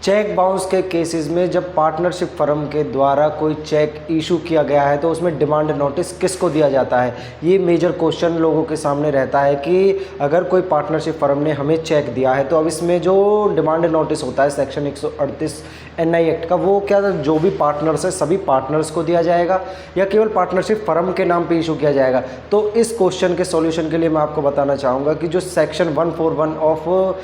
Cheque bounce के cases में जब पार्टनरशिप फर्म के द्वारा कोई चेक इशू किया गया है तो उसमें डिमांड नोटिस किसको दिया जाता है। ये मेजर क्वेश्चन लोगों के सामने रहता है कि अगर कोई पार्टनरशिप फर्म ने हमें चेक दिया है तो अब इसमें जो डिमांड नोटिस होता है सेक्शन 138 एनआई एक्ट का, वो क्या जो भी पार्टनर्स है सभी पार्टनर्स को दिया जाएगा या केवल पार्टनरशिप फर्म के नाम पे इशू किया जाएगा। तो इस क्वेश्चन के सॉल्यूशन के लिए मैं आपको बताना चाहूँगा कि जो section 141 of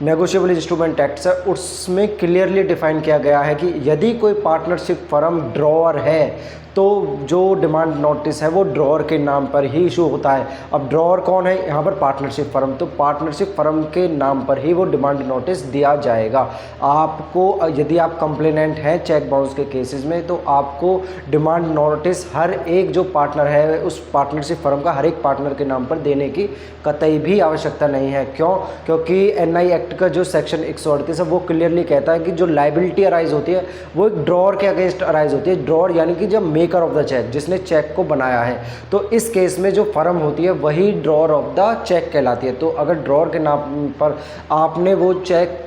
negotiable instrument act है उसमें क्लियरली डिफाइन किया गया है कि यदि कोई पार्टनरशिप फर्म ड्रॉअर है तो जो डिमांड नोटिस है वो ड्रॉअर के नाम पर ही इशू होता है। अब ड्रॉअर कौन है यहाँ पर? Partnership firm. तो पार्टनरशिप फर्म के नाम पर ही वो डिमांड नोटिस दिया जाएगा। आपको यदि आप कंप्लेनेंट हैं चेक बाउंस के केसेस में तो आपको डिमांड नोटिस हर एक जो पार्टनर है उस पार्टनरशिप फर्म का हर एक पार्टनर के नाम पर देने की कतई भी आवश्यकता नहीं है। क्यों? क्योंकि एनआई एक्ट का जो सेक्शन 138 है वो क्लियरली कहता है कि जो लाइबिलिटी अराइज होती है वो एक ड्रॉअर के अगेंस्ट अराइज होती है। ड्रॉअर यानी कि जब मेकर ऑफ द चेक, जिसने चेक को बनाया है, तो इस केस में जो फर्म होती है वही ड्रॉअर ऑफ द चेक कहलाती है। तो अगर ड्रॉअर के नाम पर आपने वो चेक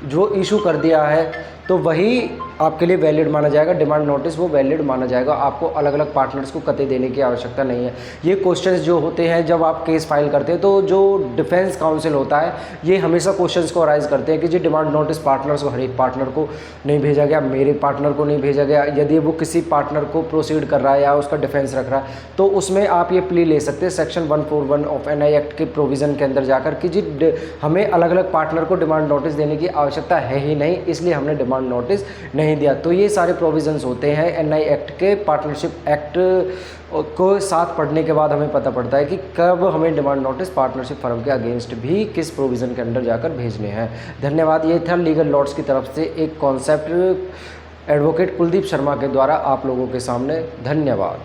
जो इशू कर दिया है तो वही आपके लिए वैलिड माना जाएगा, डिमांड नोटिस वो वैलिड माना जाएगा। आपको अलग अलग पार्टनर्स को कतई देने की आवश्यकता नहीं है। ये क्वेश्चंस जो होते हैं जब आप केस फाइल करते हैं तो जो डिफेंस काउंसिल होता है ये हमेशा क्वेश्चंस को अराइज करते हैं कि जी डिमांड नोटिस पार्टनर्स को हर एक पार्टनर को नहीं भेजा गया, मेरे पार्टनर को नहीं भेजा गया। यदि वो किसी पार्टनर को प्रोसीड कर रहा है या उसका डिफेंस रख रहा है तो उसमें आप ये प्ली ले सकते हैं सेक्शन 141 ऑफ एनआई एक्ट के प्रोविज़न के अंदर जाकर कि जी हमें अलग अलग पार्टनर को डिमांड नोटिस देने की आवश्यकता है ही नहीं, इसलिए हमने डिमांड नोटिस नहीं दिया। तो ये सारे प्रोविजंस होते हैं एनआई एक्ट के। पार्टनरशिप एक्ट को साथ पढ़ने के बाद हमें पता पड़ता है कि कब हमें डिमांड नोटिस पार्टनरशिप फर्म के अगेंस्ट भी किस प्रोविज़न के अंदर जाकर भेजने हैं। धन्यवाद। ये था लीगल लॉर्ड्स की तरफ से एक कॉन्सेप्ट एडवोकेट कुलदीप शर्मा के द्वारा आप लोगों के सामने। धन्यवाद।